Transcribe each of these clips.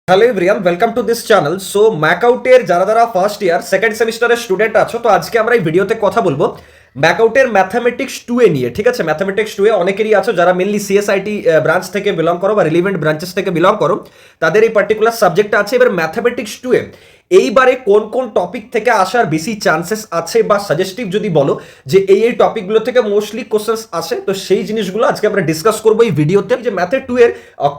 Hello everyone, welcome to this channel. So ম্যাকআউটের যারা যারা ফার্স্ট ইয়ার সেকেন্ড সেমিস্টারের স্টুডেন্ট আছো, তো আজকে আমরা এই ভিডিওতে কথা বলবো ম্যাকআউটের ম্যাথামেটিক্স 2 এ নিয়ে। ঠিক আছে, ম্যাথামেটিক্স 2 এ অনেকেরই আছো যারা মেনলি সিএসআইটি ব্রাঞ্চ থেকে বিলং করো বা রিলিভেন্ট ব্রাঞ্চেস থেকে বিলং করো, তাদের এই পার্টিকুলার সাবজেক্ট আছে। এবার ম্যাথামেটিক্স 2 এ এইবারে কোন কোন টপিক থেকে আসার বেশি চান্সেস আছে বা সাজেস্টিভ যদি বলো যে এই টপিকগুলো থেকে মোস্টলি কোশ্চেন্স আসে, তো সেই জিনিসগুলো আজকে আমরা ডিসকাস করবো এই ভিডিওতে। যে ম্যাথে 2 এর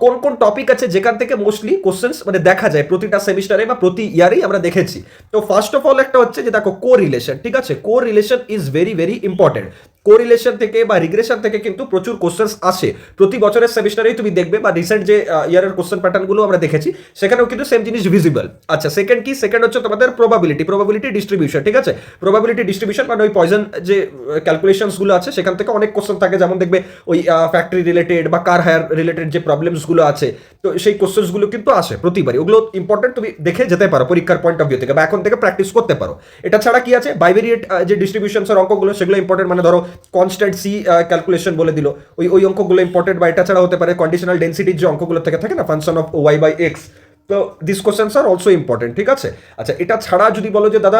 কোন কোন টপিক আছে যেখান থেকে মোস্টলি কোশ্চেন্স মানে দেখা যায় প্রতিটা সেমিস্টারে বা প্রতি ইয়ারেই আমরা দেখেছি। তো ফার্স্ট অফ অল একটা হচ্ছে যে দেখো কো রিলেশন। ঠিক আছে, correlation is very very important. Correlation থেকে বা রিগ্রেশন থেকে কিন্তু প্রচুর কোশ্চেন্স আসে প্রতি বছরের সেমিস্টারেই, তুমি দেখবে বা রিসেন্ট যে ইয়ারের কোশ্চেন প্যাটার্নগুলো আমরা দেখেছি সেখানেও কিন্তু সেম জিনিস ভিজিবল। আচ্ছা, সেকেন্ড কি? সেকেন্ড হচ্ছে তোমাদের প্রবাবিলিটি ডিস্ট্রিবিউশন। ঠিক আছে, প্রবাবিলিটি ডিস্ট্রিবিউশন মানে ওই পয়জন যে ক্যালকুলেশনসগুলো আছে সেখান থেকে অনেক কোশ্চেন থাকে, যেমন দেখবে ওই ফ্যাক্টরি রিলেটেড বা কার হায়ার রিলেটেড যে প্রবলেমসগুলো আছে, তো সেই কোশ্চেন্সগুলো কিন্তু আসে প্রতিবারই। ওগুলো ইম্পর্টেন্ট, তুমি দেখে যেতে পারো পরীক্ষার পয়েন্ট অফ ভিউ থেকে বা এখন থেকে প্র্যাকটিস করতে পারো। এটা ছাড়া কি আছে, বাইভেরিয়েট যে ডিস্ট্রিবিউশনসের অঙ্কগুলো সেগুলো ইম্পর্টেন্ট, মানে ধরো কনস্ট্যান্ট সি ক্যালকুলেশন বলে দিল, ওই অঙ্কগুলো ইম্পর্টেন্ট। বা এটা ছাড়া হতে পারে কন্ডিশনাল ডেন্সিটির যে অঙ্কগুলো থাকে না, function of Y by X, তো this questions are also important. ঠিক আছে, আচ্ছা এটা ছাড়া যদি বলো যে দাদা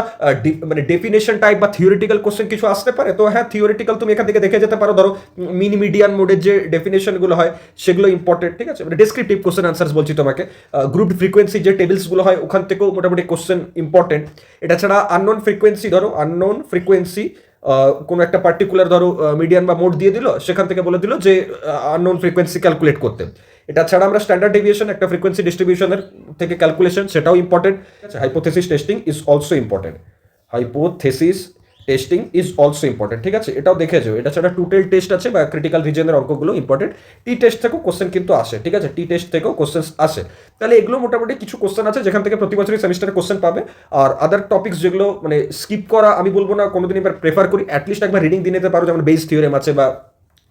মানে ডেফিনেশন টাইপ বা থিওরিটিক্যাল কোশ্চেন কিছু আসতে পারে, তো হ্যাঁ থিওরিটিক্যাল তুমি এখান থেকে দেখে যেতে পারো। ধরো মিন মিডিয়ান মোডের যে ডেফিনেশনগুলো হয় সেগুলো ইম্পর্টেন্ট। ঠিক আছে, মানে ডেসক্রিপটিভ কোশ্চেন আনসার্স বলছি তোমাকে। গ্রুপ ফ্রিকোয়েন্সি যে টেবিলসগুলো হয় ওখান থেকেও মোটামুটি কোশ্চেন ইম্পর্টেন্ট। এটা ছাড়া আননোন ফ্রিকোয়েন্সি, ধরো আননোন ফ্রিকোয়েন্সি কোনো একটা পার্টিকুলার ধরো মিডিয়ান বা মোড দিয়ে দিল, সেখান থেকে বলে দিল যে আননোন ফ্রিকোয়েন্সি ক্যালকুলেট করতে। এটা ছাড়া আমরা স্ট্যান্ডার্ড ডেভিয়েশন একটা ফ্রিকোয়েন্সি ডিস্ট্রিবিউশনের থেকে ক্যালকুলেশন, সেটাও important. Hypothesis testing is also important. Hypothesis testing is also important. ঠিক আছে, এটাও দেখেছো। এটা ছাড়া টুটেল টেস্ট আছে বা ক্রিটিক্যাল রিজনের অঙ্কগুলো ইম্পর্টেন্ট। টি টেস্ট থেকেও কোশ্চেন কিন্তু আসে। ঠিক আছে, টি টেস্ট থেকেও কোশ্চেন আসে। তাহলে এগুলো মোটামুটি কিছু কোশ্চেন আছে যেখান থেকে প্রতি বছরই সেমিস্টারে কোশ্চেন পাবে। আর আদার টপিক্স যেগুলো মানে স্কিপ করা আমি বলবো না, কোনোদিন এবার প্রেফার করি অ্যাটলিস্ট একবার রিডিং দিয়ে নিতে পারো, যেমন বেস থিওরেম আছে বা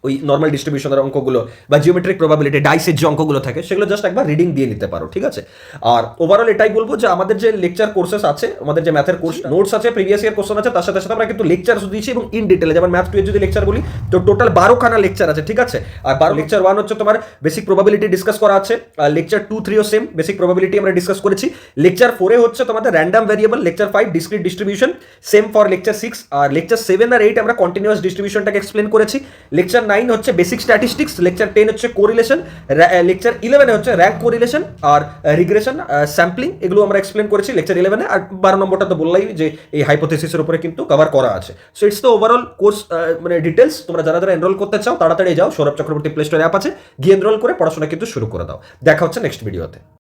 ওই নর্মাল ডিস্ট্রিবিউশনের অঙ্কগুলো বা জিওমেট্রিক প্রবাবিলিটি ডাইসের যে অঙ্কগুলো থাকে সেগুলো জাস্ট একবার রিডিং দিয়ে নিতে পারো। ঠিক আছে, আর ওভারঅল এটাই বলবো যে আমাদের যে লেকচার কোর্সেস আছে, আমাদের যে ম্যাথের কোর্স নোটস আছে, প্রিভিয়াস ইয়ার কোশ্চেন আছে, তার সাথে সাথে আমরা কিন্তু লেকচারস দিয়েছি এবং ইন ডিটেলে। যেমন ম্যাথ 2 এর যদি লেকচার বলি তো টোটাল 12খানা লেকচার আছে। ঠিক আছে, আর 12 লেকচার 1 হচ্ছে তোমার বেসিক প্রবাবিলিটি ডিসকাস করা আছে, আর লেকচার 2 3 ও সেম বেসিক প্রবাবিলিটি আমরা ডিসকাস করেছি। লেকচার 4 এ হচ্ছে তোমাদের random variable, lecture 5 discrete distribution, same for lecture 6, আর লেকচার 7 আর 8 আমরা কন্টিনিউয়াস ডিস্ট্রিবিউশনটাকে এক্সপ্লেন করেছি। লেকচার 9 হচ্ছে বেসিক স্ট্যাটিস্টিক্স, লেকচার 10 হচ্ছে কোরিলেশন, লেকচার 11 হচ্ছে র্যাঙ্ক কোরিলেশন আর রিগ্রেশন স্যাম্পলিং, এগুলো আমরা এক্সপ্লেন করেছি লেকচার 11 আর 12 নম্বরটা তো বললাই যে এই হাইপোথেসিসের উপরে কিন্তু কভার করা আছে। So it's the overall course মানে ডিটেলস। তোমরা যারা যারা এনরোল করতে চাও তাড়াতাড়ি যাও, Sourav Chakraborty play store app আছে, গিয়ে এনরোল করে পড়াশোনা কিন্তু শুরু করে দাও। দেখা হচ্ছে নেক্সট ভিডিওতে।